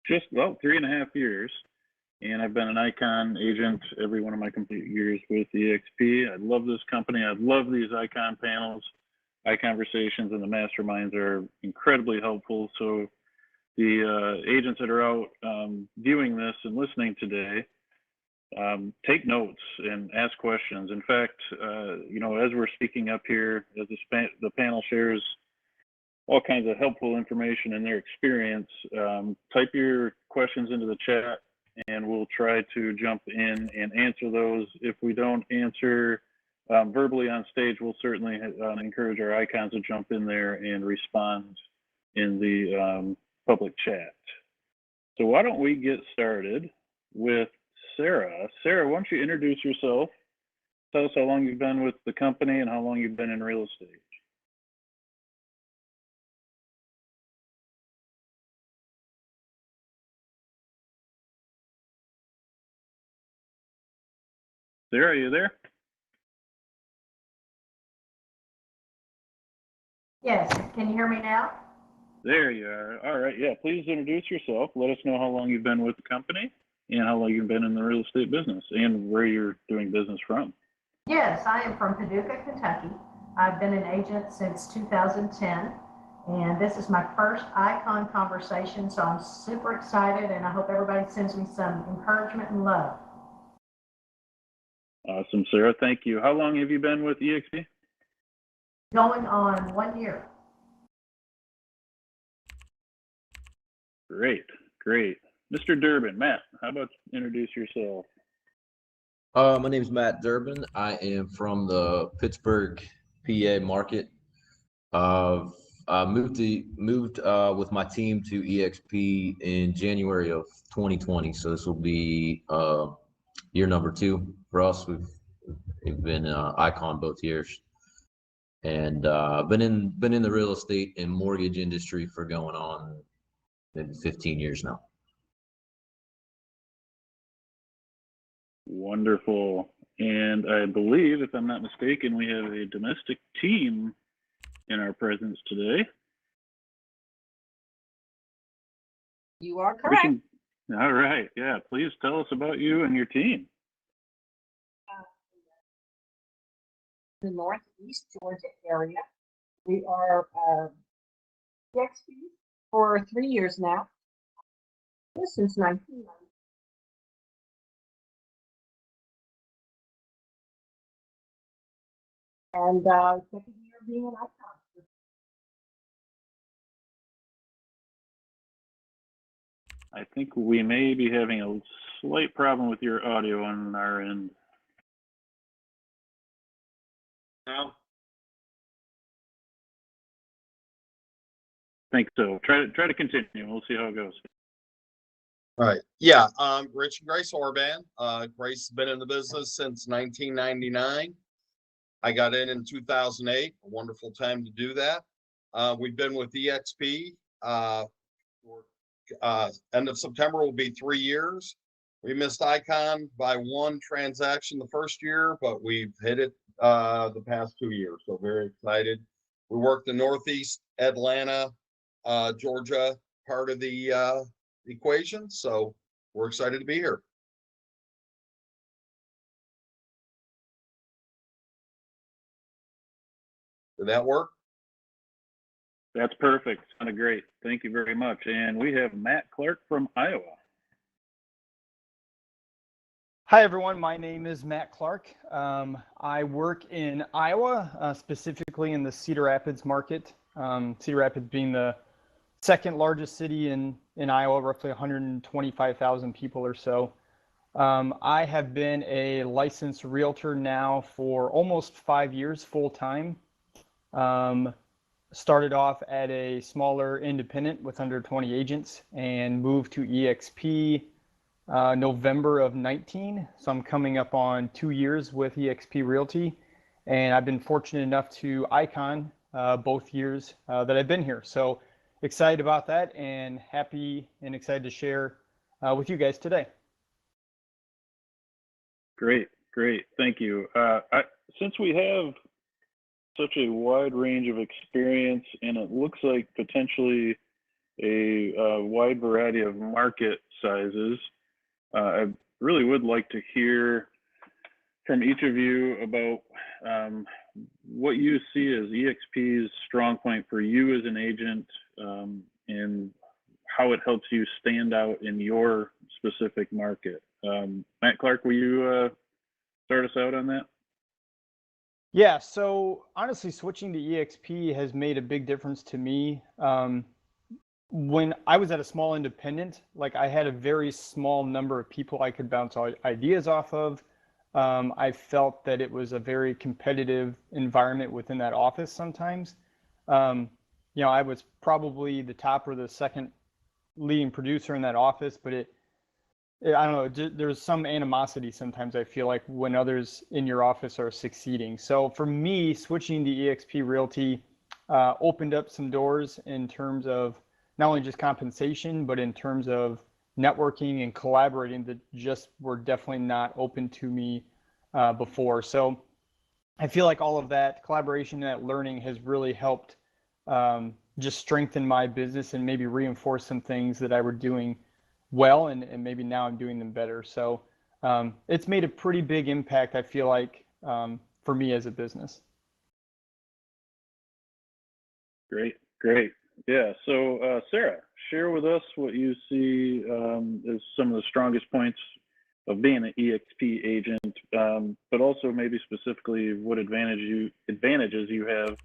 Just about 3.5 years, and I've been an Icon agent every one of my complete years with EXP. I love this company. I love these Icon panels. ICONversations and the masterminds are incredibly helpful. So the agents that are out viewing this and listening today, take notes and ask questions. In fact, as we're speaking up here, as the panel shares all kinds of helpful information in their experience, type your questions into the chat and we'll try to jump in and answer those. If we don't answer verbally on stage, we'll certainly encourage our icons to jump in there and respond in the public chat. So why don't we get started with Sarah. Sarah, why don't you introduce yourself? Tell us how long you've been with the company and how long you've been in real estate. Sarah, are you there? Yes, can you hear me now? There you are. All right, yeah, please introduce yourself. Let us know how long you've been with the company and how long you've been in the real estate business and where you're doing business from. Yes, I am from Paducah, Kentucky. I've been an agent since 2010, and this is my first Icon conversation, so I'm super excited, and I hope everybody sends me some encouragement and love. Awesome, Sarah. Thank you. How long have you been with EXP? Going on 1 year. Great, great. Mr. Durbin, Matt, how about introduce yourself? My name is Matt Durbin. I am from the Pittsburgh, PA market. I moved with my team to EXP in January of 2020. So this will be year number 2 for us. We've been Icon both years, and been in the real estate and mortgage industry for going on maybe 15 years now. Wonderful. And I believe, if I'm not mistaken, we have a domestic team in our presence today. You are correct. All right. Yeah. Please tell us about you and your team. The Northeast Georgia area. We are EXP for 3 years now. Since 1990. And second year being an Icon. I think we may be having a slight problem with your audio on our end. No? I think so. Try to continue. We'll see how it goes. All right. Yeah. Rich and Grace Orban. Grace has been in the business since 1999. I got in 2008. A wonderful time to do that. We've been with EXP. End of September will be 3 years. We missed Icon by 1 transaction the first year, but we've hit it the past 2 years. So very excited. We work the Northeast Atlanta, Georgia part of the equation. So we're excited to be here. Did that work? That's perfect. Sounded great. Thank you very much. And we have Matt Clark from Iowa. Hi, everyone. My name is Matt Clark. I work in Iowa, specifically in the Cedar Rapids market. Cedar Rapids being the second largest city in Iowa, roughly 125,000 people or so. I have been a licensed realtor now for almost 5 years full time. Started off at a smaller independent with under 20 agents and moved to EXP November of 19. So I'm coming up on 2 years with EXP Realty, and I've been fortunate enough to Icon both years that I've been here. So excited about that and happy and excited to share with you guys today. Great. Thank you. Since we have such a wide range of experience and it looks like potentially a wide variety of market sizes. I really would like to hear from each of you about what you see as EXP's strong point for you as an agent, and how it helps you stand out in your specific market. Matt Clark, will you start us out on that? Yeah, so honestly, switching to EXP has made a big difference to me. When I was at a small independent, like I had a very small number of people I could bounce ideas off of. I felt that it was a very competitive environment within that office sometimes. I was probably the top or the second leading producer in that office, but I don't know, there's some animosity sometimes I feel like when others in your office are succeeding. So for me, switching to EXP Realty opened up some doors in terms of not only just compensation, but in terms of networking and collaborating that just were definitely not open to me before. So I feel like all of that collaboration and that learning has really helped just strengthen my business and maybe reinforce some things that I were doing well, and maybe now I'm doing them better. So it's made a pretty big impact, I feel like, for me as a business. Great. Yeah, so Sarah, share with us what you see as some of the strongest points of being an EXP agent, but also maybe specifically what advantages you have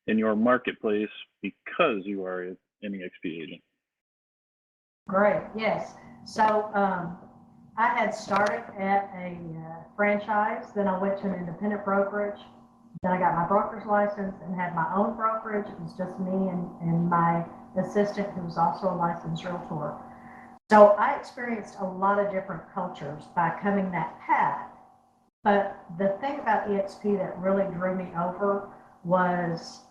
in your marketplace because you are an EXP agent. Great, yes. So I had started at a franchise, then I went to an independent brokerage, then I got my broker's license and had my own brokerage. It was just me and my assistant, who was also a licensed realtor. So I experienced a lot of different cultures by coming that path. But the thing about EXP that really drew me over was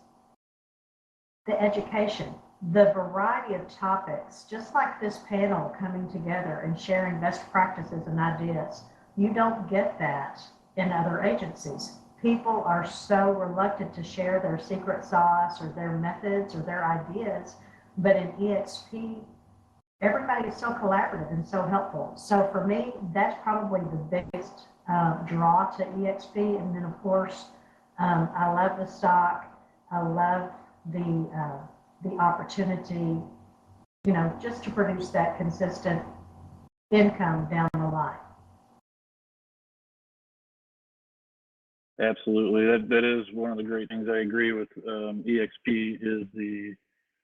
the education, the variety of topics, just like this panel coming together and sharing best practices and ideas. You don't get that in other agencies. People are so reluctant to share their secret sauce or their methods or their ideas, but in EXP, everybody is so collaborative and so helpful. So for me, that's probably the biggest draw to EXP. And then of course, I love the stock. I love the opportunity, just to produce that consistent income down the line. Absolutely, that is one of the great things. I agree with EXP is the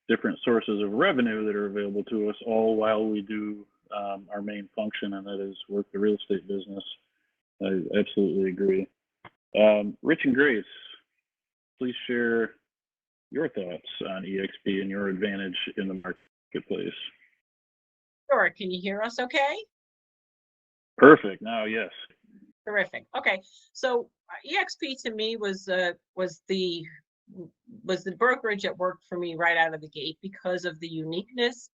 different sources of revenue that are available to us, all while we do our main function, and that is work the real estate business. I absolutely agree. Rich and Grace, please share your thoughts on EXP and your advantage in the marketplace. Sure. Can you hear us okay? Perfect. Now, yes. Terrific. Okay. So EXP to me was the brokerage that worked for me right out of the gate because of the uniqueness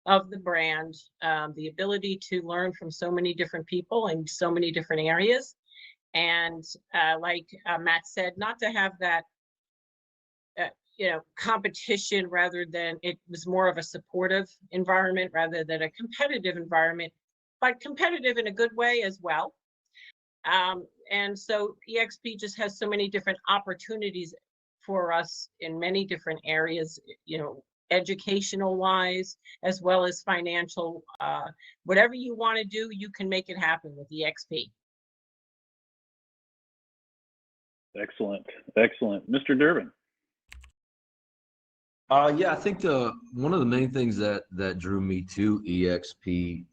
of the brand, the ability to learn from so many different people in so many different areas. And like Matt said, not to have that competition, rather than, it was more of a supportive environment rather than a competitive environment, but competitive in a good way as well. And so EXP just has so many different opportunities for us in many different areas, educational wise, as well as financial. Whatever you want to do, you can make it happen with EXP. Excellent. Mr. Durbin. Yeah, I think one of the main things that drew me to EXP,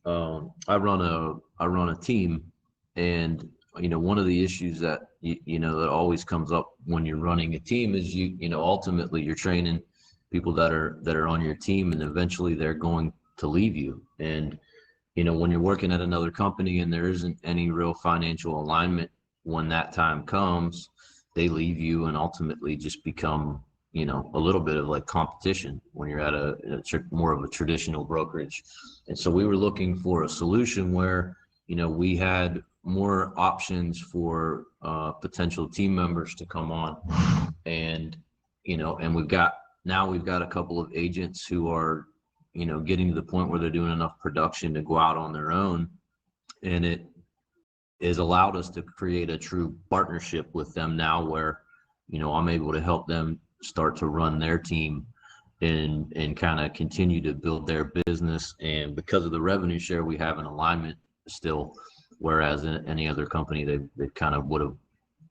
I run a team, and one of the issues that that always comes up when you're running a team is ultimately you're training people that are on your team, and eventually they're going to leave you. And when you're working at another company and there isn't any real financial alignment, when that time comes, they leave you and ultimately just become a little bit of like competition when you're at more of a traditional brokerage. And so we were looking for a solution where we had more options for potential team members to come on, and and we've got a couple of agents who are getting to the point where they're doing enough production to go out on their own. And it has allowed us to create a true partnership with them now where, I'm able to help them start to run their team and kind of continue to build their business. And because of the revenue share, we have an alignment still, whereas in any other company, they kind of would have,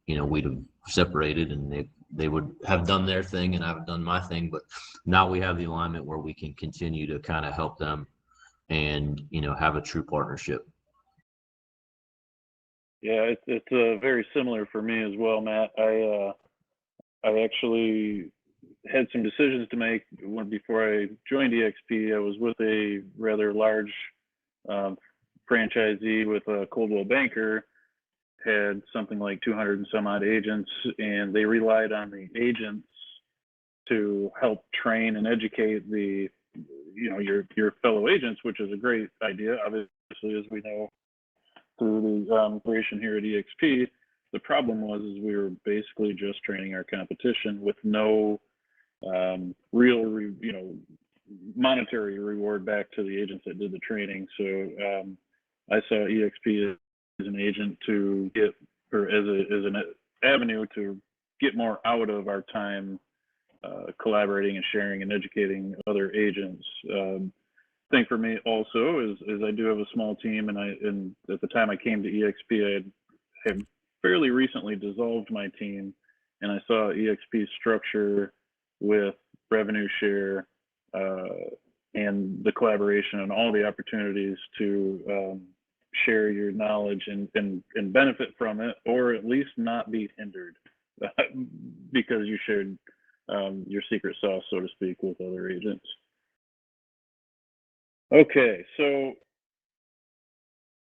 we'd have separated and they would have done their thing and I've done my thing. But now we have the alignment where we can continue to kind of help them and, have a true partnership. Yeah, it's very similar for me as well, Matt. I actually had some decisions to make before I joined EXP. I was with a rather large franchisee with a Coldwell Banker, had something like 200 and some odd agents, and they relied on the agents to help train and educate your fellow agents, which is a great idea. Obviously, as we know through the operation here at EXP, the problem was we were basically just training our competition with no real, monetary reward back to the agents that did the training. So I saw EXP as an agent to get, or as an avenue to get more out of our time collaborating and sharing and educating other agents. Thing for me also is I do have a small team, and at the time I came to EXP, I had fairly recently dissolved my team, and I saw EXP's structure with revenue share and the collaboration and all the opportunities to share your knowledge and benefit from it, or at least not be hindered because you shared your secret sauce, so to speak, with other agents. Okay, so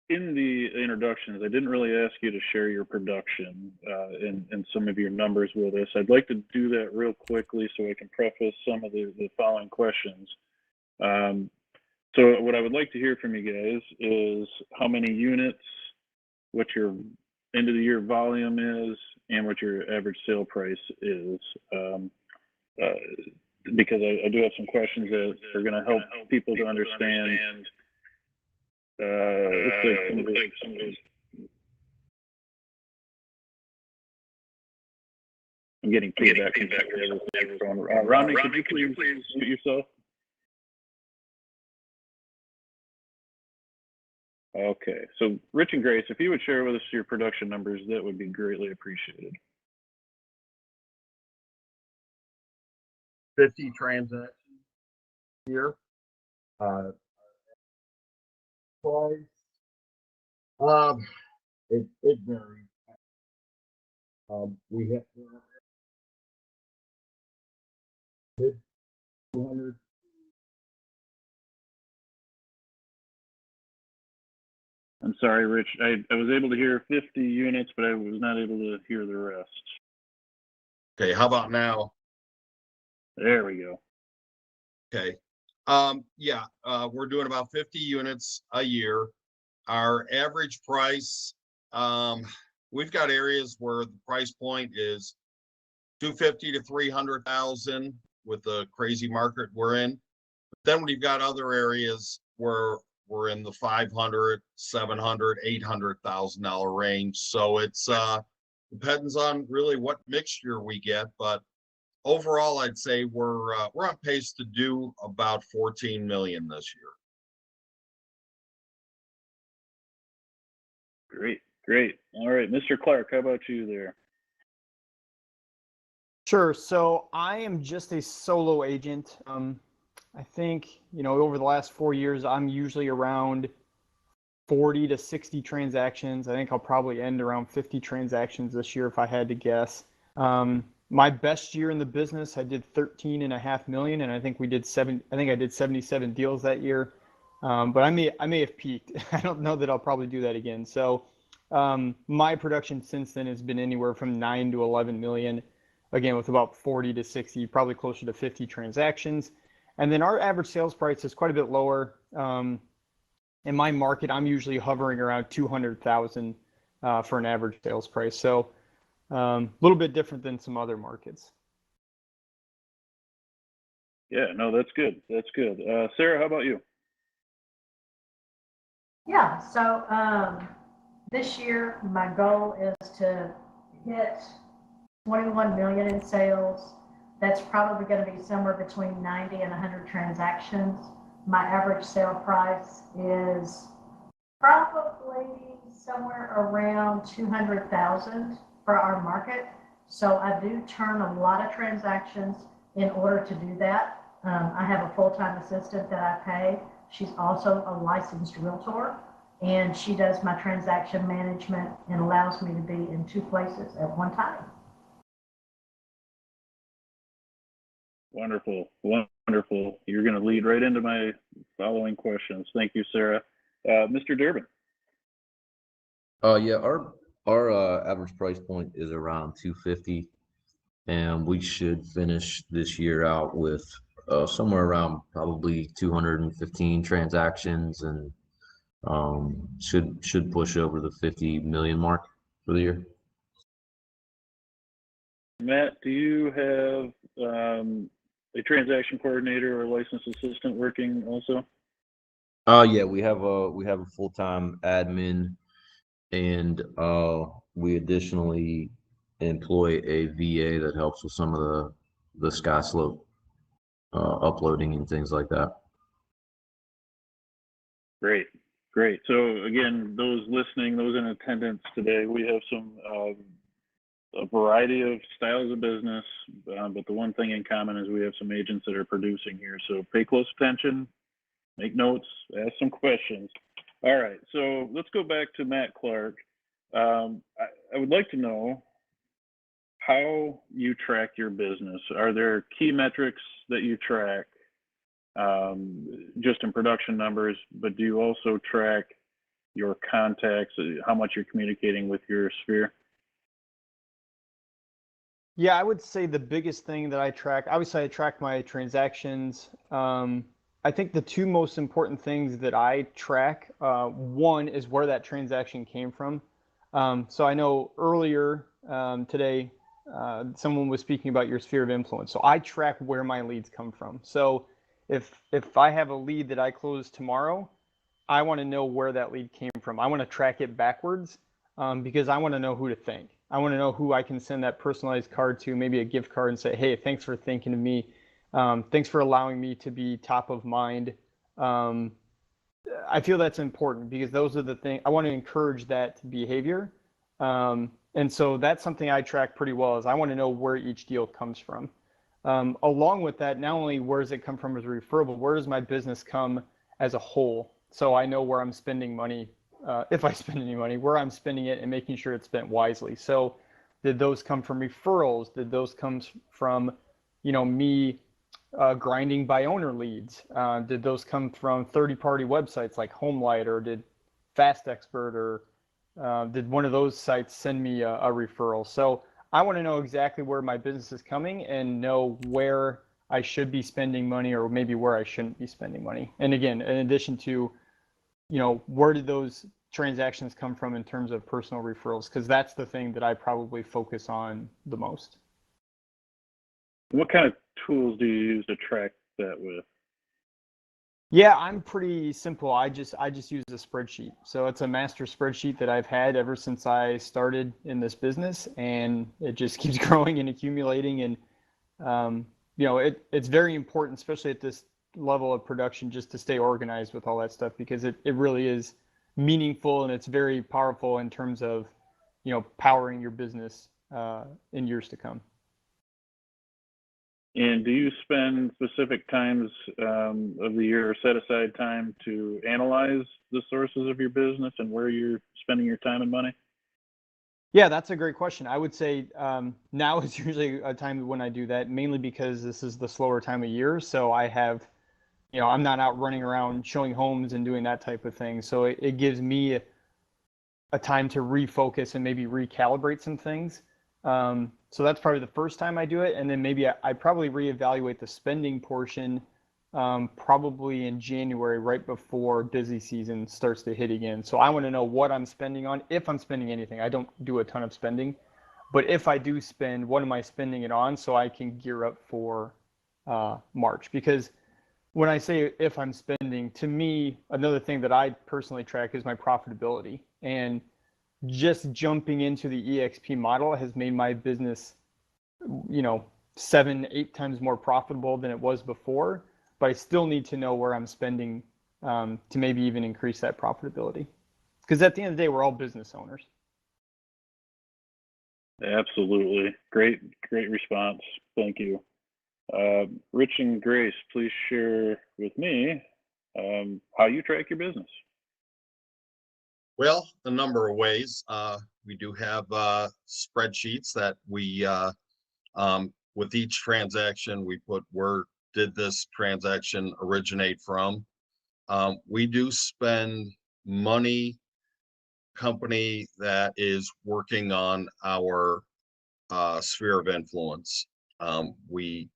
in the introductions, I didn't really ask you to share your production and some of your numbers with us. I'd like to do that real quickly so I can preface some of the following questions. So what I would like to hear from you guys is how many units, what your end of the year volume is, and what your average sale price is. Because I do have some questions that are going to help people to understand. I'm getting feedback from Romney, could you please mute yourself? Okay, so Rich and Grace, if you would share with us your production numbers, that would be greatly appreciated. 50 transactions here. Price. It varies. We have 200. I'm sorry, Rich. I was able to hear 50 units, but I was not able to hear the rest. Okay, how about now? There we go. Okay. Yeah, we're doing about 50 units a year. Our average price, we've got areas where the price point is 250 to 300,000 with the crazy market we're in. But then we've got other areas where we're in the 500, 700, $800,000 range. So it's depends on really what mixture we get, but overall, I'd say we're on pace to do about 14 million this year. Great. All right, Mr. Clark, how about you there? Sure. So I am just a solo agent. I think, over the last 4 years, I'm usually around 40 to 60 transactions. I think I'll probably end around 50 transactions this year if I had to guess. My best year in the business, I did 13.5 million, and I think I did 77 deals that year. But I may have peaked. I don't know that I'll probably do that again. So my production since then has been anywhere from 9 to 11 million, again, with about 40 to 60, probably closer to 50 transactions. And then our average sales price is quite a bit lower. In my market, I'm usually hovering around 200,000 for an average sales price. So a little bit different than some other markets. Yeah, no, that's good. That's good. Sarah, how about you? Yeah, so this year my goal is to hit 21 million in sales. That's probably going to be somewhere between 90 and 100 transactions. My average sale price is probably somewhere around 200,000 for our market. So I do turn a lot of transactions in order to do that. I have a full-time assistant that I pay. She's also a licensed realtor, and she does my transaction management and allows me to be in two places at one time. Wonderful, wonderful. You're going to lead right into my following questions. Thank you, Sarah. Mr. Durbin. Yeah, our average price point is around 250, and we should finish this year out with somewhere around probably 215 transactions, and should push over the 50 million mark for the year. Matt, do you have a transaction coordinator or licensed assistant working also? Yeah, we have a full-time admin, and we additionally employ a VA that helps with some of the SkySlope uploading and things like that. Great, great. So again, those listening, those in attendance today, we have some a variety of styles of business, but the one thing in common is we have some agents that are producing here. So pay close attention, make notes, ask some questions. All right, so let's go back to Matt Clark. I would like to know how you track your business. Are there key metrics that you track, just in production numbers, but do you also track your contacts, how much you're communicating with your sphere? Yeah, I would say the biggest thing that I track, obviously I track my transactions. I think the two most important things that I track, one is where that transaction came from. So I know earlier today, someone was speaking about your sphere of influence. So I track where my leads come from. So if I have a lead that I close tomorrow, I want to know where that lead came from. I want to track it backwards because I want to know who to thank. I want to know who I can send that personalized card to, maybe a gift card, and say, hey, thanks for thinking of me. Thanks for allowing me to be top of mind. I feel that's important because those are the things I want to encourage that behavior. And so that's something I track pretty well, is I want to know where each deal comes from. Along with that, not only where does it come from as a referral, but where does my business come as a whole? So I know where I'm spending money, if I spend any money, where I'm spending it and making sure it's spent wisely. So did those come from referrals? Did those come from, me grinding by owner leads? Did those come from third-party websites like HomeLight, or did Fast Expert, or did one of those sites send me a referral? So I want to know exactly where my business is coming and know where I should be spending money, or maybe where I shouldn't be spending money. And again, in addition to, where did those transactions come from in terms of personal referrals? Because that's the thing that I probably focus on the most. What kind of tools do you use to track that with? Yeah, I'm pretty simple. I just use a spreadsheet. So it's a master spreadsheet that I've had ever since I started in this business, and it just keeps growing and accumulating. And it's very important, especially at this level of production, just to stay organized with all that stuff, because it really is meaningful, and it's very powerful in terms of powering your business in years to come. And do you spend specific times of the year, or set aside time to analyze the sources of your business and where you're spending your time and money? Yeah, that's a great question. I would say now is usually a time when I do that, mainly because this is the slower time of year. So I have, I'm not out running around showing homes and doing that type of thing. So it gives me a time to refocus and maybe recalibrate some things. So that's probably the first time I do it. And then maybe I probably reevaluate the spending portion probably in January, right before busy season starts to hit again. So I want to know what I'm spending on, if I'm spending anything. I don't do a ton of spending, but if I do spend, what am I spending it on, so I can gear up for March. Because when I say if I'm spending, to me, another thing that I personally track is my profitability. And just jumping into the EXP model has made my business, 7-8 times more profitable than it was before. But I still need to know where I'm spending to maybe even increase that profitability. Because at the end of the day, we're all business owners. Absolutely. Great response. Thank you. Rich and Grace, please share with me how you track your business. Well, a number of ways. We do have spreadsheets that we, with each transaction, we put where did this transaction originate from. We do spend money, company that is working on our sphere of influence. We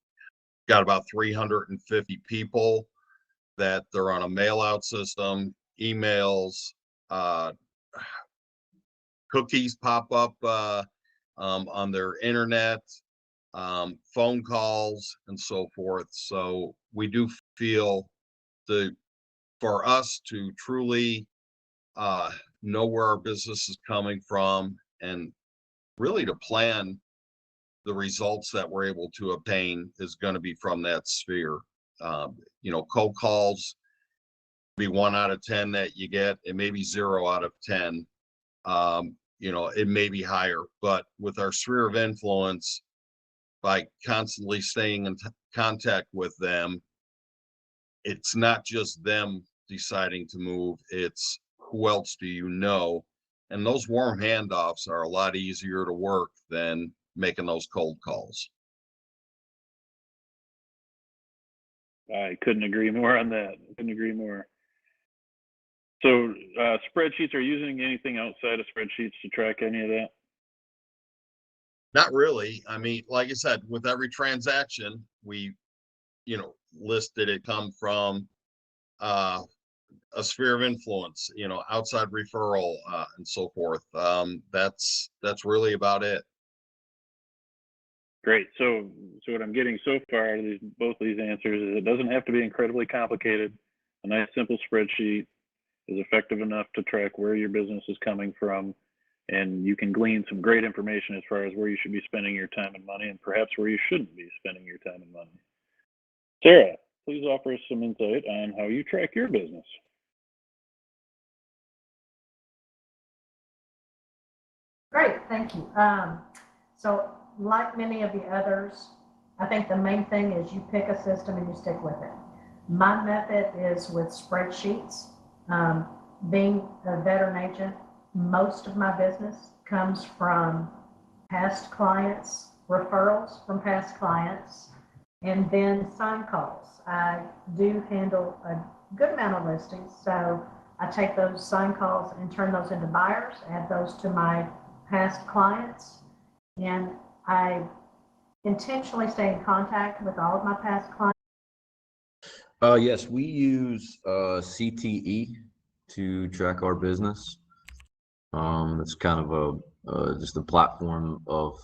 got about 350 people that they're on a mail out system, emails, cookies pop up on their internet, phone calls, and so forth. So we do feel for us to truly know where our business is coming from and really to plan the results that we're able to obtain is going to be from that sphere. Cold calls be 1 out of 10 that you get, it may be 0 out of 10. It may be higher, but with our sphere of influence, by constantly staying in contact with them, it's not just them deciding to move, it's who else do you know? And those warm handoffs are a lot easier to work than making those cold calls. I couldn't agree more on that. Couldn't agree more. So spreadsheets, are you using anything outside of spreadsheets to track any of that? Not really. I mean, like I said, with every transaction, we, listed it come from a sphere of influence, outside referral, and so forth. That's really about it. Great. So what I'm getting so far out of both these answers is it doesn't have to be incredibly complicated. A nice simple spreadsheet is effective enough to track where your business is coming from, and you can glean some great information as far as where you should be spending your time and money, and perhaps where you shouldn't be spending your time and money. Sarah, please offer us some insight on how you track your business. Great, thank you. So like many of the others, I think the main thing is you pick a system and you stick with it. My method is with spreadsheets. Being a veteran agent, most of my business comes from past clients, referrals from past clients, and then sign calls. I do handle a good amount of listings, so I take those sign calls and turn those into buyers, add those to my past clients, and I intentionally stay in contact with all of my past clients. Yes, we use CTE to track our business. It's kind of just a platform of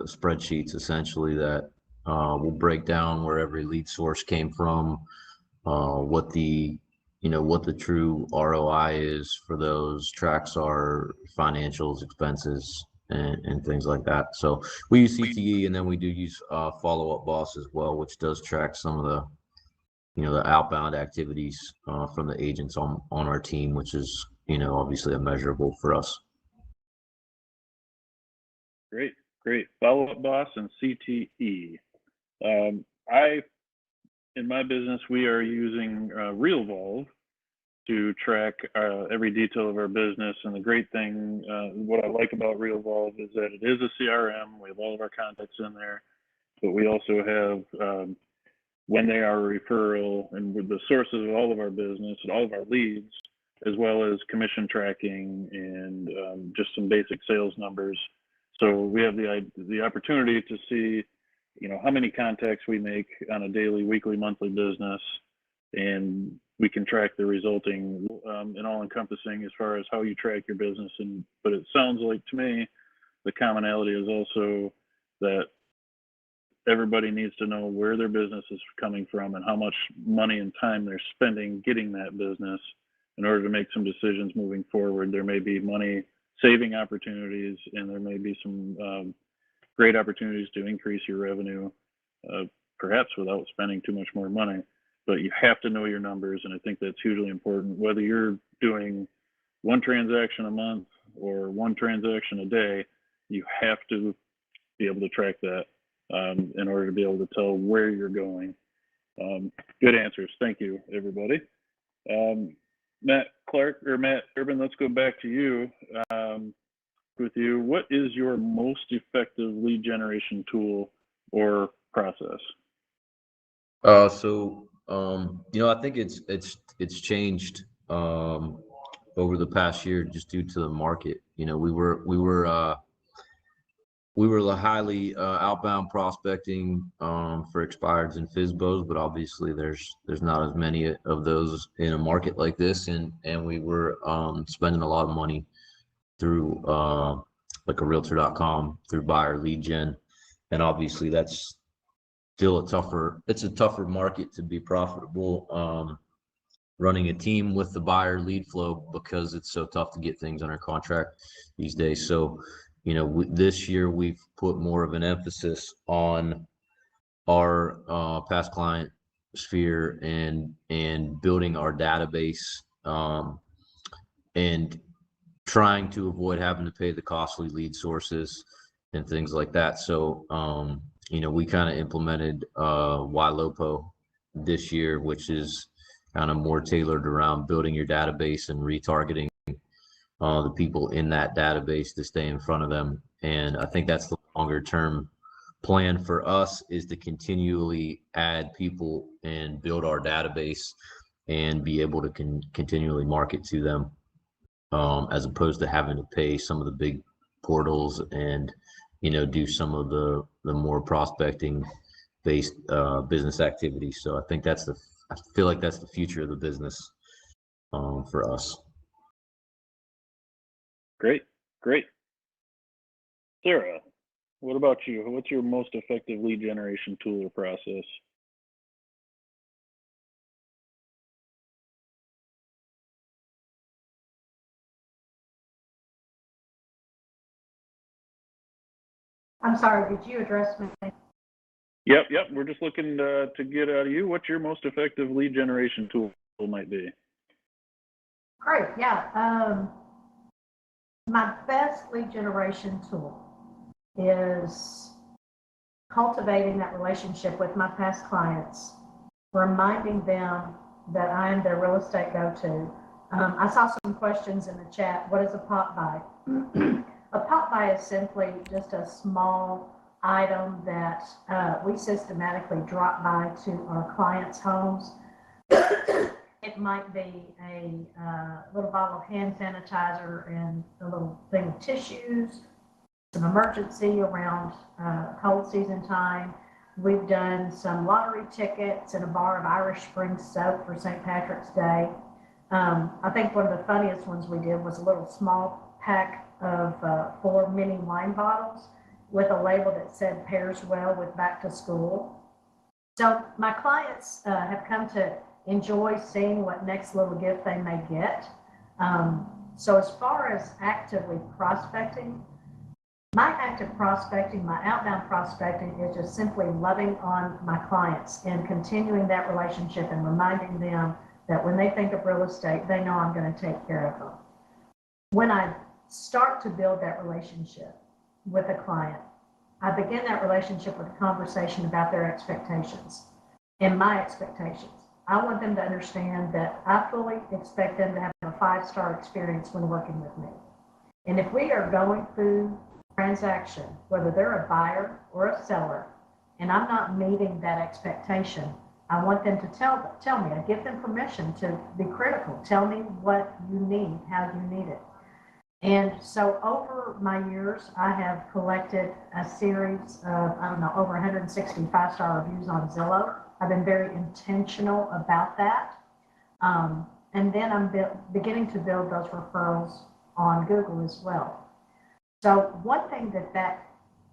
spreadsheets essentially that will break down where every lead source came from, what the true ROI is for those, tracks our financials, expenses, and things like that. So we use CTE, and then we do use Follow Up Boss as well, which does track some of the the outbound activities from the agents on our team, which is obviously immeasurable for us. Great. Follow Up Boss and CTE. In my business, we are using RealVolve to track every detail of our business. And the great thing, what I like about RealVolve is that it is a CRM. We have all of our contacts in there, but we also have when they are a referral and with the sources of all of our business and all of our leads, as well as commission tracking and just some basic sales numbers. So we have the opportunity to see, how many contacts we make on a daily, weekly, monthly business, and we can track the resulting and all-encompassing as far as how you track your business. But it sounds like to me, the commonality is also that everybody needs to know where their business is coming from and how much money and time they're spending getting that business in order to make some decisions moving forward. There may be money saving opportunities, and there may be some great opportunities to increase your revenue, perhaps without spending too much more money. But you have to know your numbers, and I think that's hugely important. Whether you're doing one transaction a month or one transaction a day, you have to be able to track that in order to be able to tell where you're going. Good answers. Thank you, everybody. Matt Urban, let's go back to you. With you, what is your most effective lead generation tool or process? I think it's changed over the past year just due to the market. We were highly outbound prospecting for expireds and FSBOs, but obviously there's not as many of those in a market like this, and we were spending a lot of money through like a realtor.com through buyer lead gen, and obviously that's still a tougher market to be profitable running a team with the buyer lead flow, because it's so tough to get things under contract these days. So this year we've put more of an emphasis on our past client sphere and building our database and trying to avoid having to pay the costly lead sources and things like that. So, we kind of implemented YLOPO this year, which is kind of more tailored around building your database and retargeting the people in that database to stay in front of them. And I think that's the longer term plan for us, is to continually add people and build our database and be able to continually market to them. As opposed to having to pay some of the big portals and, do some of the more prospecting based business activities. So I feel like that's the future of the business for us. Great. Sarah, what about you? What's your most effective lead generation tool or process? I'm sorry, did you address me? Yep. We're just looking to get out of you what your most effective lead generation tool might be. Great, yeah. My best lead generation tool is cultivating that relationship with my past clients, reminding them that I am their real estate go-to. I saw some questions in the chat. What is a pop buy? A pop buy is simply just a small item that we systematically drop by to our clients' homes. It might be a little bottle of hand sanitizer and a little thing of tissues, some emergency around cold season time. We've done some lottery tickets and a bar of Irish Spring soap for St. Patrick's Day. I think one of the funniest ones we did was a little small pack of 4 mini wine bottles with a label that said pairs well with back to school. So my clients have come to enjoy seeing what next little gift they may get. So as far as actively prospecting, my active prospecting, my outbound prospecting is just simply loving on my clients and continuing that relationship and reminding them that when they think of real estate, they know I'm going to take care of them. When I start to build that relationship with a client, I begin that relationship with a conversation about their expectations and my expectations. I want them to understand that I fully expect them to have a 5-star experience when working with me. And if we are going through transaction, whether they're a buyer or a seller, and I'm not meeting that expectation, I want them to tell me. I give them permission to be critical. Tell me what you need, how you need it. And so over my years, I have collected a series of, over 160 5-star reviews on Zillow. I've been very intentional about that. And then I'm beginning to build those referrals on Google as well. So one thing that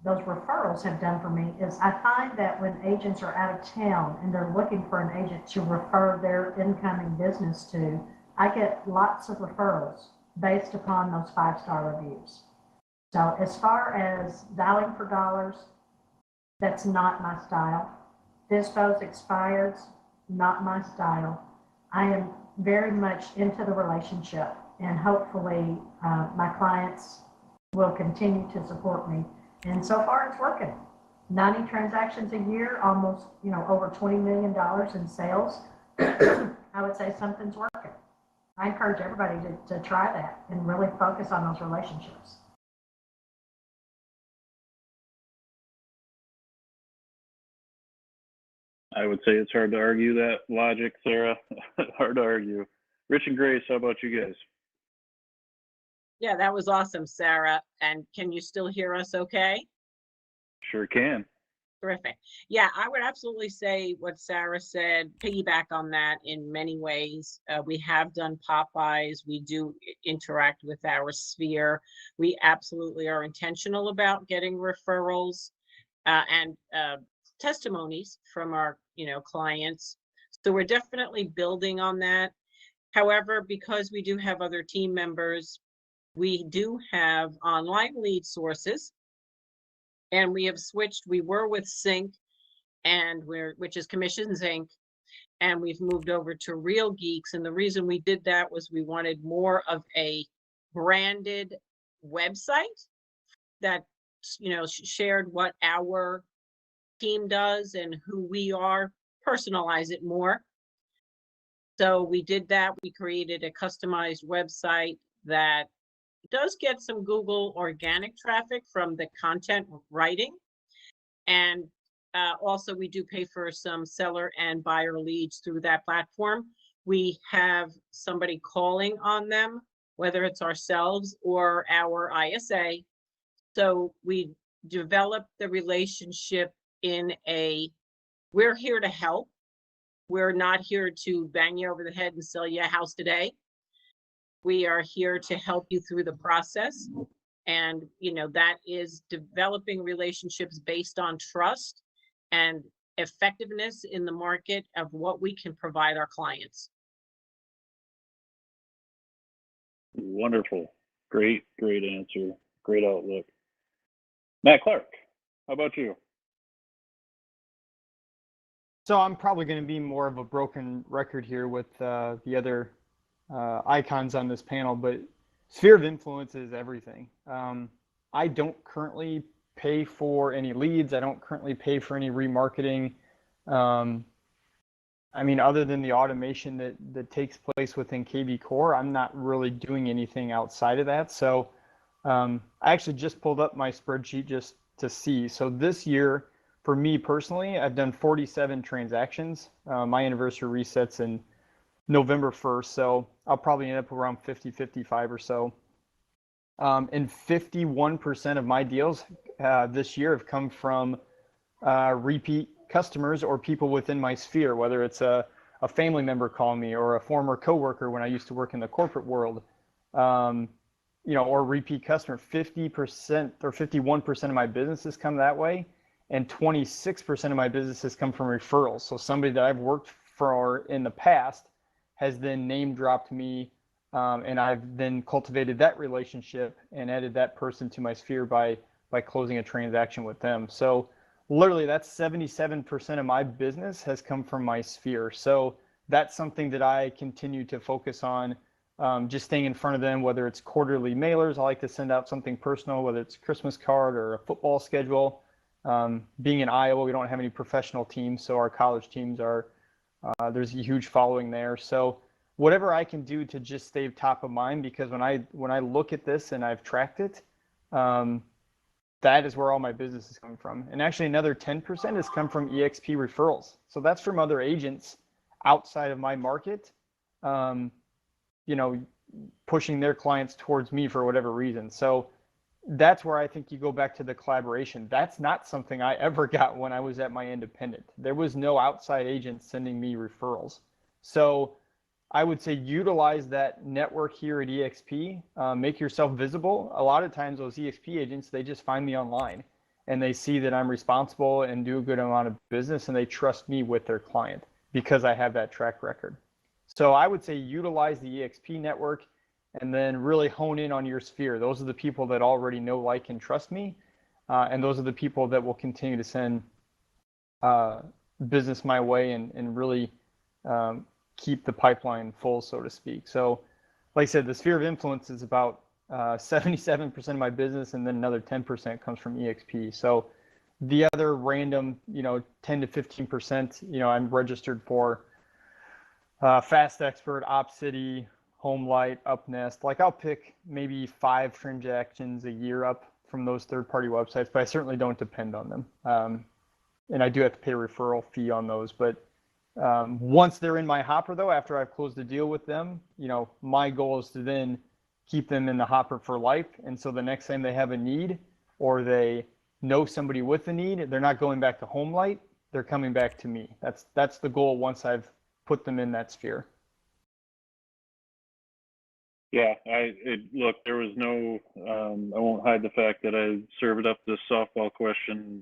those referrals have done for me is I find that when agents are out of town and they're looking for an agent to refer their incoming business to, I get lots of referrals based upon those 5-star reviews. So as far as dialing for dollars, that's not my style. Dispos expireds, not my style. I am very much into the relationship, and hopefully my clients will continue to support me. And so far it's working. 90 transactions a year, almost, over $20 million in sales. I would say something's working. I encourage everybody to try that and really focus on those relationships. I would say it's hard to argue that logic, Sarah. Hard to argue. Rich and Grace, how about you guys? Yeah, that was awesome, Sarah. And can you still hear us okay? Sure can. Terrific. Yeah, I would absolutely say what Sarah said, piggyback on that in many ways. We have done pop-bys. We do interact with our sphere. We absolutely are intentional about getting referrals and testimonies from our, clients. So we're definitely building on that. However, because we do have other team members, we do have online lead sources. And we have switched. We were with Sync, which is Commissions Inc., and we've moved over to Real Geeks. And the reason we did that was we wanted more of a branded website that, shared what our team does and who we are, personalize it more. So we did that. We created a customized website that does get some Google organic traffic from the content writing. And also we do pay for some seller and buyer leads through that platform. We have somebody calling on them, whether it's ourselves or our ISA. So we develop the relationship we're here to help. We're not here to bang you over the head and sell you a house today. We are here to help you through the process. And, that is developing relationships based on trust and effectiveness in the market of what we can provide our clients. Wonderful. Great answer. Great outlook. Matt Clark, how about you? So I'm probably going to be more of a broken record here with the other icons on this panel, but sphere of influence is everything. I don't currently pay for any leads. I don't currently pay for any remarketing. Other than the automation that takes place within KB Core, I'm not really doing anything outside of that. So I actually just pulled up my spreadsheet just to see. So this year, for me personally, I've done 47 transactions. My anniversary resets in November 1st, so I'll probably end up around 50, 55 or so. And 51% of my deals this year have come from repeat customers or people within my sphere, whether it's a family member calling me or a former coworker when I used to work in the corporate world, or repeat customer. 50% or 51% of my business has come that way, and 26% of my business has come from referrals. So somebody that I've worked for in the past has then name dropped me, and I've then cultivated that relationship and added that person to my sphere by closing a transaction with them. So literally that's 77% of my business has come from my sphere. So that's something that I continue to focus on, just staying in front of them, whether it's quarterly mailers. I like to send out something personal, whether it's a Christmas card or a football schedule. Being in Iowa, we don't have any professional teams, so our college teams are, there's a huge following there. So whatever I can do to just stay top of mind, because when I look at this and I've tracked it, that is where all my business is coming from. And actually another 10% has come from EXP referrals. So that's from other agents outside of my market, pushing their clients towards me for whatever reason. So that's where I think you go back to the collaboration. That's not something I ever got when I was at my independent. There was no outside agent sending me referrals. So I would say utilize that network here at EXP, make yourself visible. A lot of times those EXP agents, they just find me online and they see that I'm responsible and do a good amount of business, and they trust me with their client because I have that track record. So I would say utilize the EXP network and then really hone in on your sphere. Those are the people that already know, like, and trust me. And those are the people that will continue to send business my way and really keep the pipeline full, so to speak. So like I said, the sphere of influence is about 77% of my business, and then another 10% comes from EXP. So the other random, 10 to 15%, I'm registered for Fast Expert, OpCity, HomeLight, UpNest. Like, I'll pick maybe 5 transactions a year up from those third-party websites, but I certainly don't depend on them. And I do have to pay a referral fee on those. But once they're in my hopper, though, after I've closed a deal with them, my goal is to then keep them in the hopper for life. And so the next time they have a need, or they know somebody with a need, they're not going back to HomeLight, they're coming back to me. That's the goal once I've put them in that sphere. Yeah, look, there was no, I won't hide the fact that I served up this softball question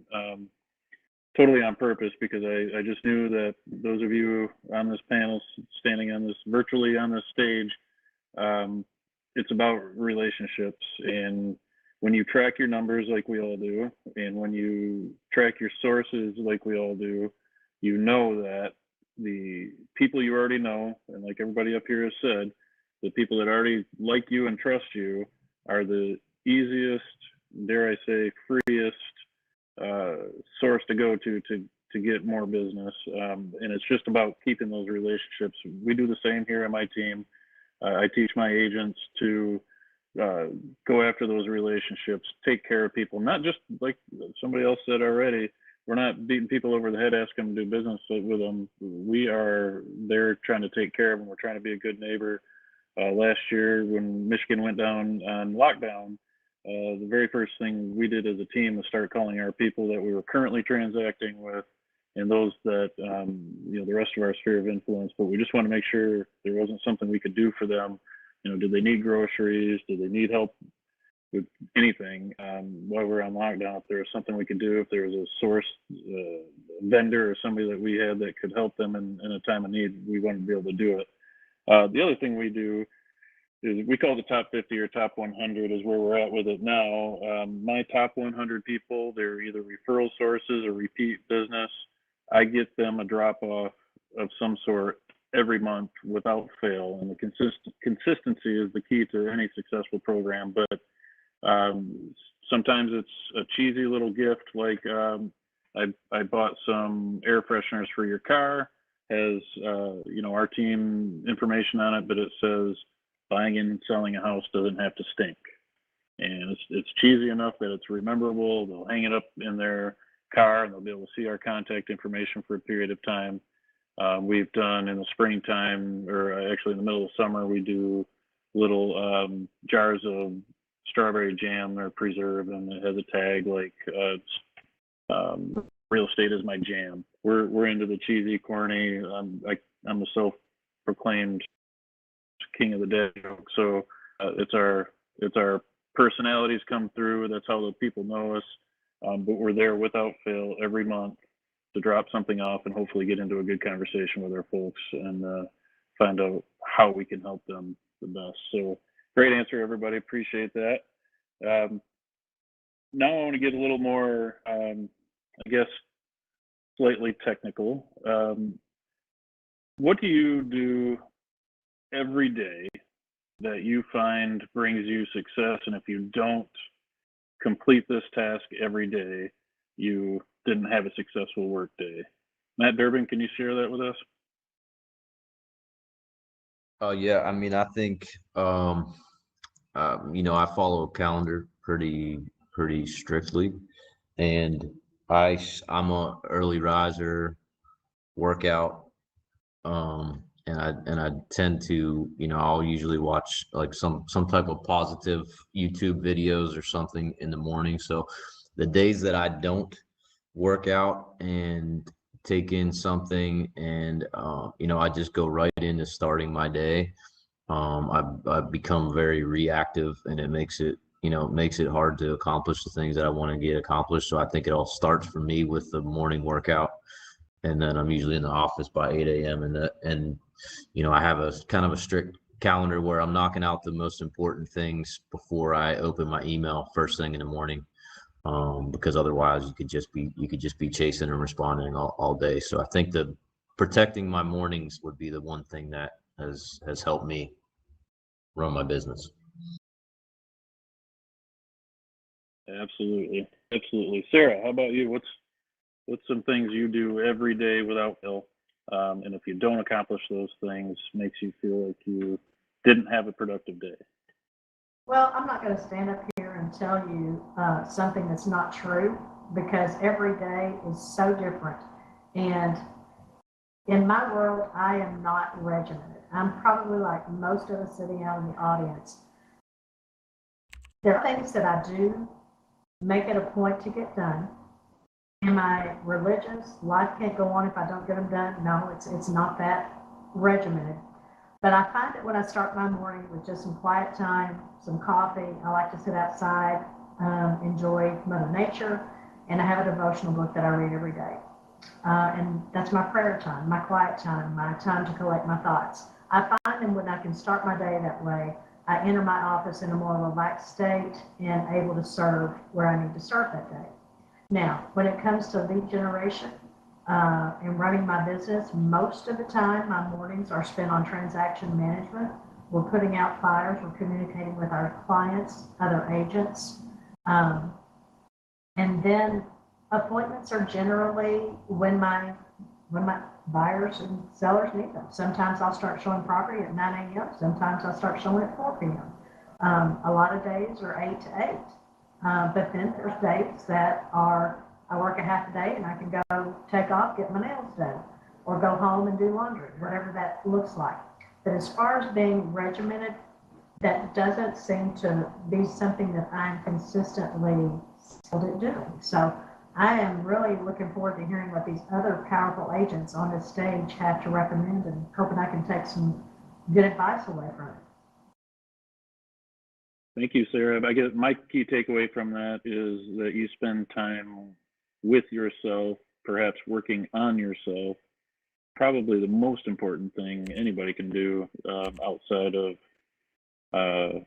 totally on purpose, because I just knew that those of you on this panel, standing on this, virtually on this stage, it's about relationships. And when you track your numbers like we all do, and when you track your sources like we all do, you know that the people you already know, and like everybody up here has said, the people that already like you and trust you are the easiest, dare I say, freest source to go to get more business. And it's just about keeping those relationships. We do the same here on my team. I teach my agents to go after those relationships, take care of people, not just like somebody else said already. We're not beating people over the head, asking them to do business with them. We are there trying to take care of them. We're trying to be a good neighbor. Last year, when Michigan went down on lockdown, the very first thing we did as a team was start calling our people that we were currently transacting with, and those that, the rest of our sphere of influence. But we just want to make sure there wasn't something we could do for them. Did they need groceries? Did they need help with anything while we're on lockdown? If there was something we could do, if there was a source vendor or somebody that we had that could help them in a time of need, we wanted to be able to do it. The other thing we do is we call the top 50 or top 100 is where we're at with it now. My top 100 people, they're either referral sources or repeat business. I get them a drop off of some sort every month without fail. And the consistency is the key to any successful program. But sometimes it's a cheesy little gift, like I bought some air fresheners for your car, has our team information on it, but it says buying and selling a house doesn't have to stink. And it's cheesy enough that it's rememberable. They'll hang it up in their car and they'll be able to see our contact information for a period of time. We've done in the springtime, or actually in the middle of summer, we do little jars of strawberry jam or preserve, and it has a tag like real estate is my jam. We're into the cheesy, corny. I'm the self-proclaimed king of the day joke. So it's our personalities come through. That's how the people know us. But we're there without fail every month to drop something off and hopefully get into a good conversation with our folks and find out how we can help them the best. So great answer, everybody. Appreciate that. Now I want to get a little more, I guess, slightly technical. What do you do every day that you find brings you success? And if you don't complete this task every day, you didn't have a successful work day. Matt Durbin, can you share that with us? Yeah, I mean, I think, I follow a calendar pretty strictly, and I'm a early riser, workout, and I tend to, I'll usually watch like some type of positive YouTube videos or something in the morning. So the days that I don't work out and take in something and I just go right into starting my day, I've become very reactive, and it makes it makes it hard to accomplish the things that I want to get accomplished. So I think it all starts for me with the morning workout, and then I'm usually in the office by 8 a.m. and I have a kind of a strict calendar where I'm knocking out the most important things before I open my email first thing in the morning. Because otherwise you could just be chasing and responding all day. So I think that protecting my mornings would be the one thing that has helped me run my business. Absolutely. Absolutely. Sarah, how about you? What's some things you do every day without fail? And if you don't accomplish those things, makes you feel like you didn't have a productive day. Well, I'm not going to stand up here and tell you something that's not true, because every day is so different. And in my world, I am not regimented. I'm probably like most of us sitting out in the audience. There are things that I do make it a point to get done. Am I religious? Life can't go on if I don't get them done? No, it's not that regimented. But I find that when I start my morning with just some quiet time, some coffee, I like to sit outside, enjoy Mother Nature, and I have a devotional book that I read every day. And that's my prayer time, my quiet time, my time to collect my thoughts. I find that when I can start my day that way, I enter my office in a more relaxed state and able to serve where I need to start that day. Now, when it comes to lead generation, and running my business, most of the time my mornings are spent on transaction management. We're putting out flyers, we're communicating with our clients, other agents, and then appointments are generally when my buyers and sellers need them. Sometimes I'll start showing property at 9 a.m. Sometimes I'll start showing at 4 p.m. A lot of days are 8 to 8, but then there's days that I work a half a day and I can go take off, get my nails done, or go home and do laundry, whatever that looks like. But as far as being regimented, that doesn't seem to be something that I'm consistently skilled at doing. So I am really looking forward to hearing what these other powerful agents on this stage have to recommend, and hoping I can take some good advice away from it. Thank you, Sarah. I guess my key takeaway from that is that you spend time with yourself, perhaps working on yourself. Probably the most important thing anybody can do outside of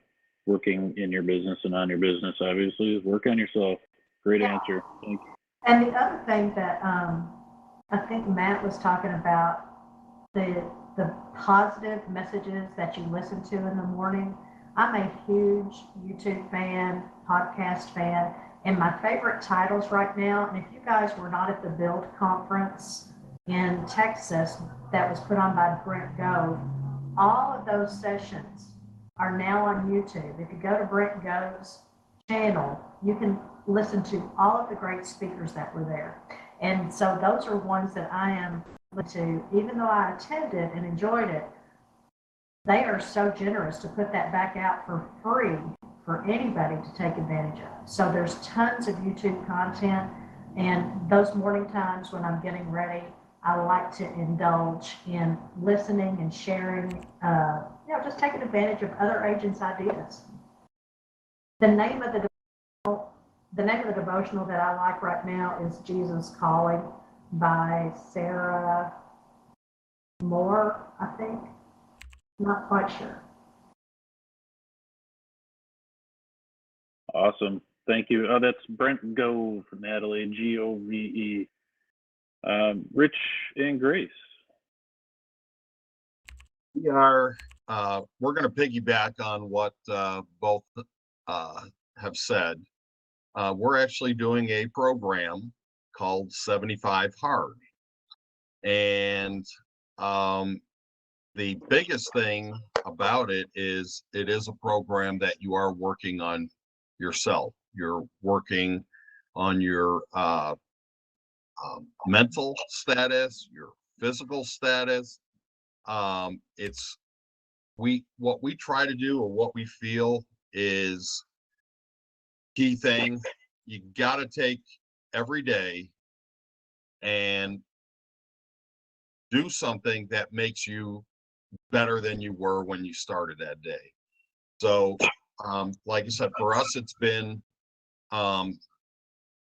working in your business and on your business, obviously, is work on yourself. Great answer. Thank you. And the other thing that I think Matt was talking about, the positive messages that you listen to in the morning. I'm a huge YouTube fan, podcast fan, and my favorite titles right now, and if you guys were not at the Build conference in Texas that was put on by Brent Gove, all of those sessions are now on YouTube. If you go to Brent Gove's channel, you can listen to all of the great speakers that were there. And so those are ones that I am to, even though I attended and enjoyed it, they are so generous to put that back out for free for anybody to take advantage of. So there's tons of YouTube content, and those morning times when I'm getting ready, I like to indulge in listening and sharing, just taking advantage of other agents' ideas. The name of the devotional that I like right now is Jesus Calling by Sarah Moore, I think. Not quite sure. Awesome. Thank you. Oh, that's Brent Gove, Natalie, Gove. Rich and Grace. We're going to piggyback on what both have said. We're actually doing a program called 75 Hard. And the biggest thing about it is a program that you are working on yourself. You're working on your mental status, your physical status. What we try to do, or what we feel is key thing. You got to take every day and do something that makes you better than you were when you started that day. So Like I said, for us, it's been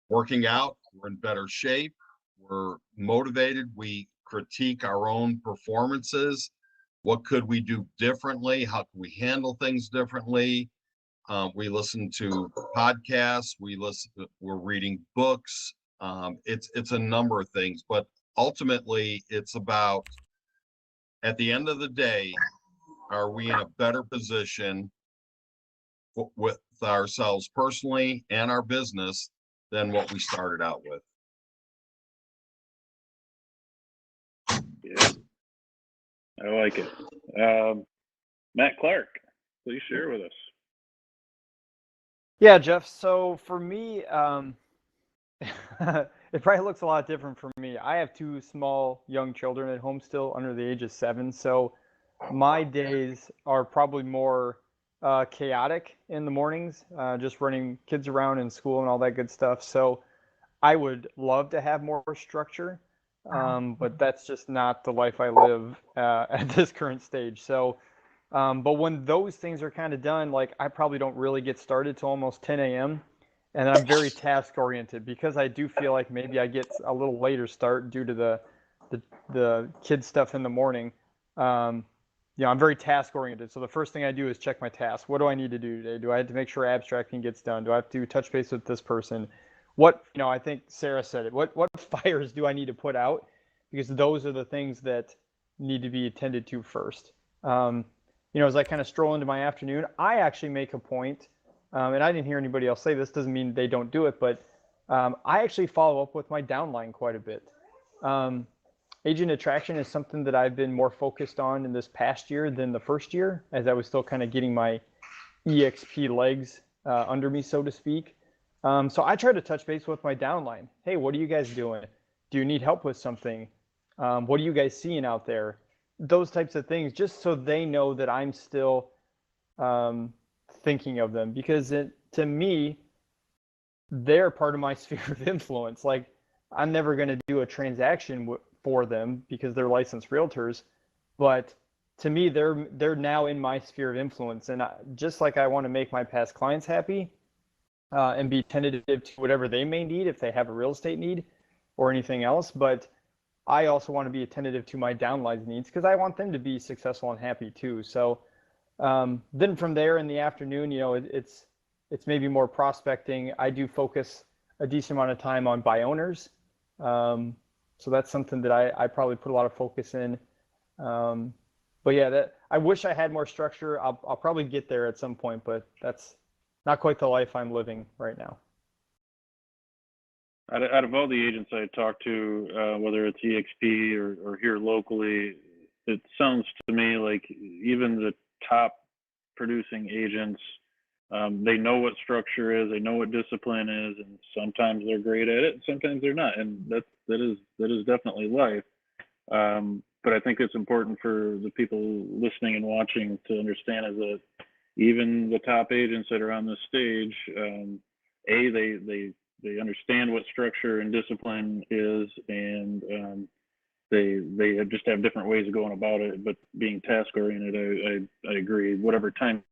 working out. We're in better shape. We're motivated. We critique our own performances. What could we do differently? How can we handle things differently? We listen to podcasts. We're reading books. It's a number of things, but ultimately, it's about, at the end of the day, are we in a better position with ourselves personally and our business than what we started out with? Yeah, I like it. Matt Clark, please share with us. Yeah, Jeff. So for me, it probably looks a lot different for me. I have two small young children at home still under the age of 7. So my days are probably more chaotic in the mornings, just running kids around in school and all that good stuff. So I would love to have more structure, but that's just not the life I live at this current stage. So, but when those things are kind of done, like I probably don't really get started till almost 10 a.m. And I'm very task oriented because I do feel like maybe I get a little later start due to the kid stuff in the morning. I'm very task oriented. So the first thing I do is check my tasks. What do I need to do today? Do I have to make sure abstracting gets done? Do I have to touch base with this person? I think Sarah said it. What fires do I need to put out? Because those are the things that need to be attended to first. As I kind of stroll into my afternoon, I actually make a point, and I didn't hear anybody else say this, doesn't mean they don't do it, but I actually follow up with my downline quite a bit. Agent attraction is something that I've been more focused on in this past year than the first year, as I was still kind of getting my EXP legs under me, so to speak. So I try to touch base with my downline. Hey, what are you guys doing? Do you need help with something? What are you guys seeing out there? Those types of things, just so they know that I'm still thinking of them, because to me, they're part of my sphere of influence. Like, I'm never going to do a transaction for them because they're licensed realtors, but to me, they're now in my sphere of influence. And just like I want to make my past clients happy and be tentative to whatever they may need if they have a real estate need or anything else, but I also want to be attentive to my downline's needs because I want them to be successful and happy too. So then from there in the afternoon, it's maybe more prospecting. I do focus a decent amount of time on buy owners. So that's something that I probably put a lot of focus in. But yeah, I wish I had more structure. I'll probably get there at some point, but that's not quite the life I'm living right now. Out of all the agents I talked to, whether it's EXP or here locally, it sounds to me like even the top producing agents, they know what structure is, they know what discipline is, and sometimes they're great at it, and sometimes they're not, and that is definitely life. But I think it's important for the people listening and watching to understand is that even the top agents that are on this stage, they understand what structure and discipline is, and they just have different ways of going about it. But being task oriented, I agree. Whatever time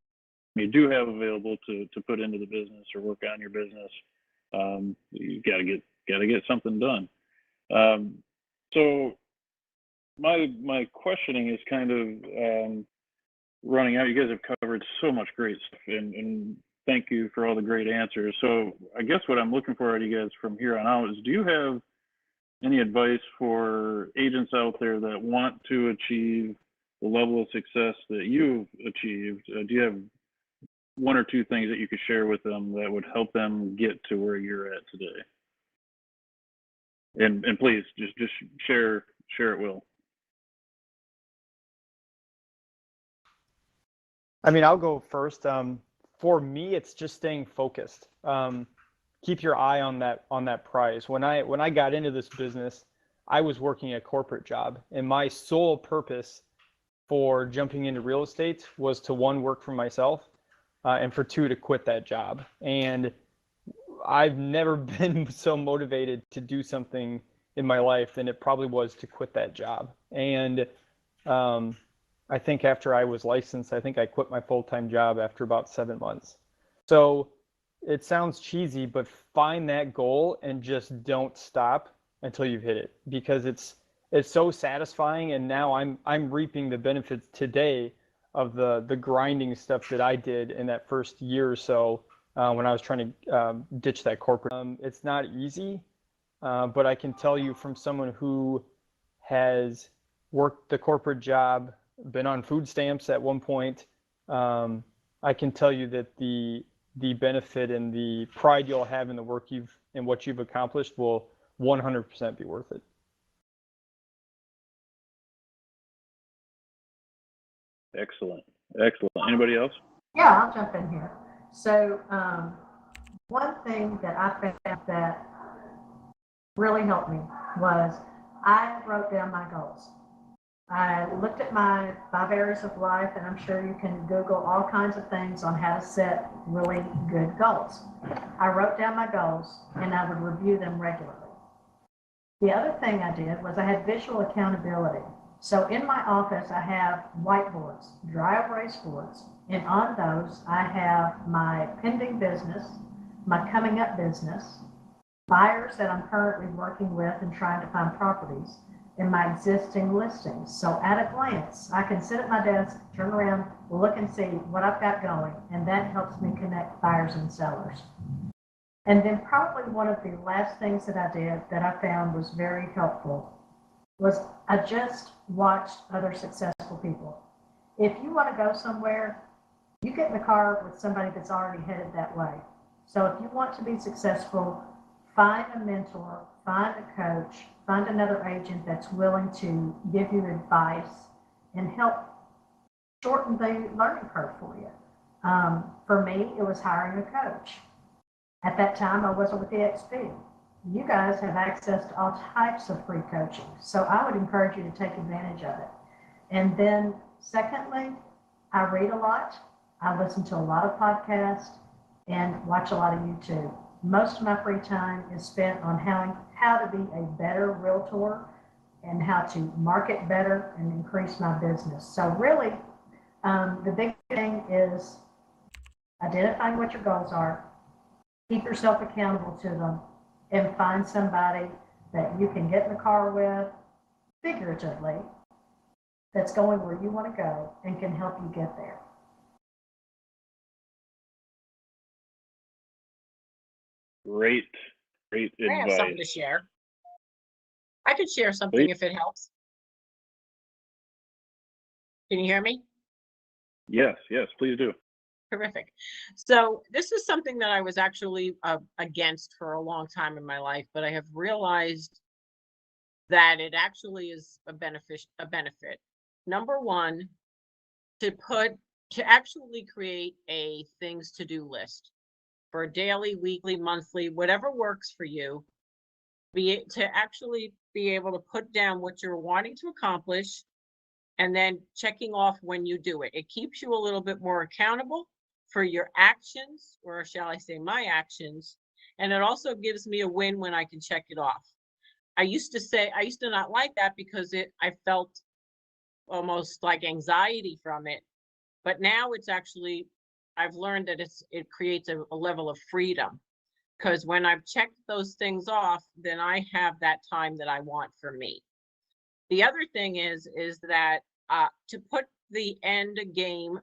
you do have available to put into the business or work on your business, you got to get something done. So my questioning is kind of running out. You guys have covered so much great stuff, and thank you for all the great answers. So I guess what I'm looking for out of you guys from here on out is, do you have any advice for agents out there that want to achieve the level of success that you've achieved? Do you have one or two things that you could share with them that would help them get to where you're at today? And please just share it, Will. I mean, I'll go first. For me, it's just staying focused. Keep your eye on that prize. When I got into this business, I was working a corporate job, and my sole purpose for jumping into real estate was to, one, work for myself, and for two, to quit that job. And I've never been so motivated to do something in my life than it probably was to quit that job. And I think after I was licensed, I think I quit my full-time job after about 7 months. So it sounds cheesy, but find that goal and just don't stop until you've hit it, because it's so satisfying. And now I'm reaping the benefits today of the grinding stuff that I did in that first year or so when I was trying to ditch that corporate. It's not easy, but I can tell you from someone who has worked the corporate job, been on food stamps at one point, I can tell you that the benefit and the pride you'll have in the work and what you've accomplished will 100% be worth it. Excellent. Excellent. Anybody else? Yeah, I'll jump in here. So one thing that I found that really helped me was I wrote down my goals. I looked at my 5 areas of life, and I'm sure you can Google all kinds of things on how to set really good goals. I wrote down my goals, and I would review them regularly. The other thing I did was I had visual accountability. So in my office, I have whiteboards, dry erase boards, and on those, I have my pending business, my coming up business, buyers that I'm currently working with and trying to find properties, and my existing listings. So at a glance, I can sit at my desk, turn around, look and see what I've got going, and that helps me connect buyers and sellers. And then probably one of the last things that I did that I found was very helpful was I just watched other successful people. If you want to go somewhere, you get in the car with somebody that's already headed that way. So if you want to be successful, find a mentor, find a coach, find another agent that's willing to give you advice and help shorten the learning curve for you. For me, it was hiring a coach. At that time, I wasn't with EXP. You guys have access to all types of free coaching, so I would encourage you to take advantage of it. And then secondly, I read a lot. I listen to a lot of podcasts and watch a lot of YouTube. Most of my free time is spent on how to be a better realtor and how to market better and increase my business. So really, the big thing is identifying what your goals are, keep yourself accountable to them, and find somebody that you can get in the car with, figuratively, that's going where you want to go and can help you get there. Great I have advice. something to share. I could share something Please. if it helps. Can you hear me? Yes, please do. Terrific. So this is something that I was actually against for a long time in my life, but I have realized that it actually is a benefit. Number one, to actually create a things to do list for a daily, weekly, monthly, whatever works for you. To actually be able to put down what you're wanting to accomplish and then checking off when you do it. It keeps you a little bit more accountable for your actions, or shall I say my actions, and it also gives me a win when I can check it off. I used to not like that because I felt almost like anxiety from it, but now it's actually, I've learned that it creates a level of freedom, because when I've checked those things off, then I have that time that I want for me. The other thing is that to put the end game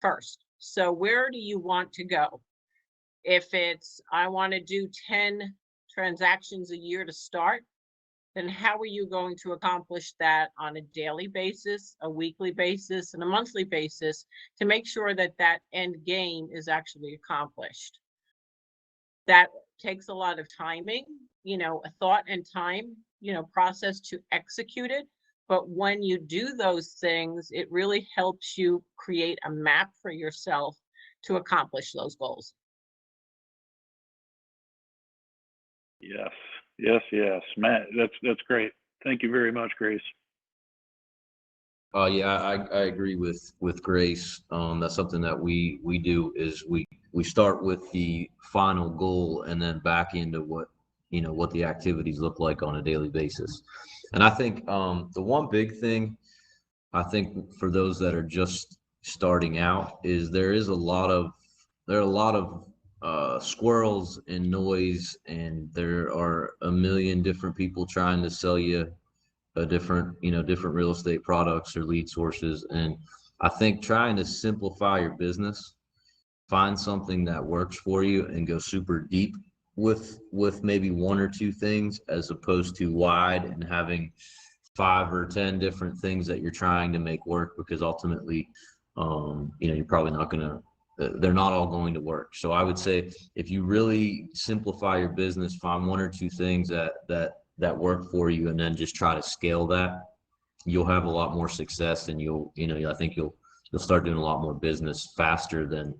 first. So where do you want to go? If it's, I want to do 10 transactions a year to start, then how are you going to accomplish that on a daily basis, a weekly basis, and a monthly basis to make sure that that end game is actually accomplished? That takes a lot of timing, a thought and time, process to execute it. But when you do those things, it really helps you create a map for yourself to accomplish those goals. Yes. Matt, that's great. Thank you very much, Grace. Yeah, I agree with Grace. That's something that we do is we start with the final goal and then back into what the activities look like on a daily basis. And I think the one big thing I think for those that are just starting out, is there are a lot of squirrels and noise, and there are a million different people trying to sell you a different real estate products or lead sources. And I think trying to simplify your business, find something that works for you and go super deep with maybe one or two things, as opposed to wide and having 5 or 10 different things that you're trying to make work, because ultimately, you're probably not going to, they're not all going to work. So I would say if you really simplify your business, find one or two things that work for you, and then just try to scale that, you'll have a lot more success, and I think you'll start doing a lot more business faster than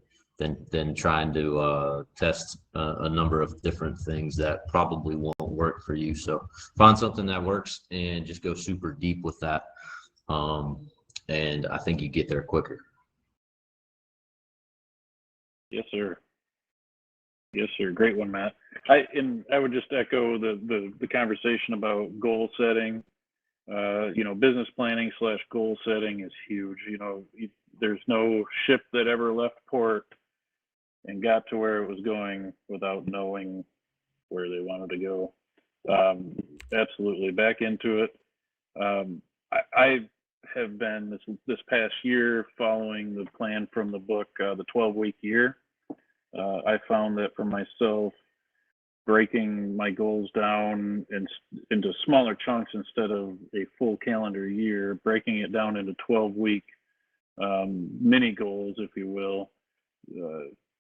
trying to test a number of different things that probably won't work for you. So find something that works and just go super deep with that. And I think you get there quicker. Yes, sir. Yes, sir. Great one, Matt. I would just echo the conversation about goal setting. Business planning / goal setting is huge. There's no ship that ever left port and got to where it was going without knowing where they wanted to go. Absolutely. Back into it. I have been this past year following the plan from the book, the 12-week year. I found that for myself, breaking my goals down into smaller chunks instead of a full calendar year, breaking it down into 12-week mini goals, if you will,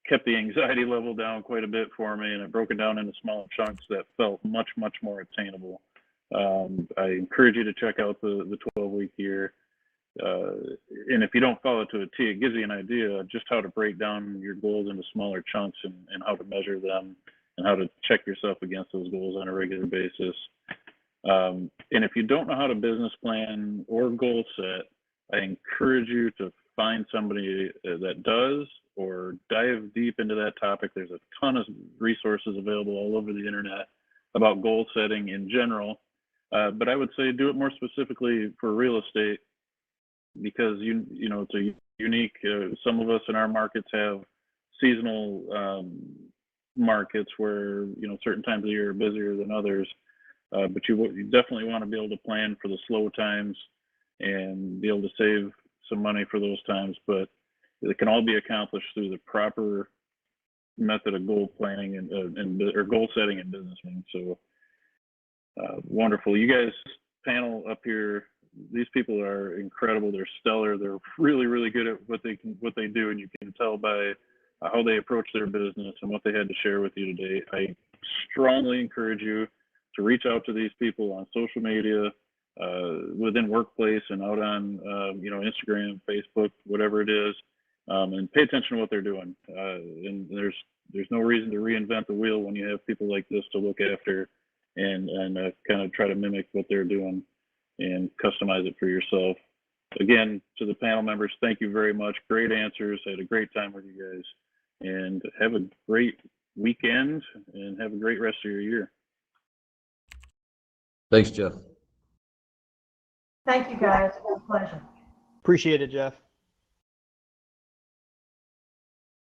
kept the anxiety level down quite a bit for me, and it broke it down into smaller chunks that felt much, much more attainable. I encourage you to check out the 12-week year. And if you don't follow it to a T, it gives you an idea of just how to break down your goals into smaller chunks and how to measure them and how to check yourself against those goals on a regular basis. And if you don't know how to business plan or goal set, I encourage you to find somebody that does, or dive deep into that topic. There's a ton of resources available all over the internet about goal setting in general. But I would say do it more specifically for real estate, because it's a unique. Some of us in our markets have seasonal markets where certain times of the year are busier than others. But you definitely want to be able to plan for the slow times and be able to save some money for those times. But it can all be accomplished through the proper method of goal planning or goal setting and business planning. So wonderful. You guys panel up here, these people are incredible. They're stellar. They're really, really good at what they do, and you can tell by how they approach their business and what they had to share with you today. I strongly encourage you to reach out to these people on social media, within workplace and out on Instagram, Facebook, whatever it is, and pay attention to what they're doing. And there's no reason to reinvent the wheel when you have people like this to look after and kind of try to mimic what they're doing and customize it for yourself. Again, to the panel members, thank you very much. Great answers. I had a great time with you guys, and have a great weekend and have a great rest of your year. Thanks, Jeff. Thank you, guys. It was a pleasure. Appreciate it, Jeff.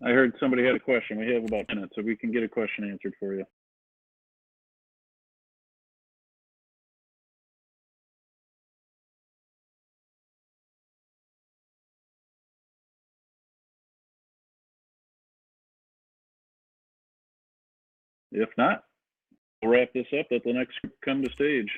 I heard somebody had a question. We have about 10 minutes, so we can get a question answered for you. If not, we'll wrap this up. Let the next group come to stage.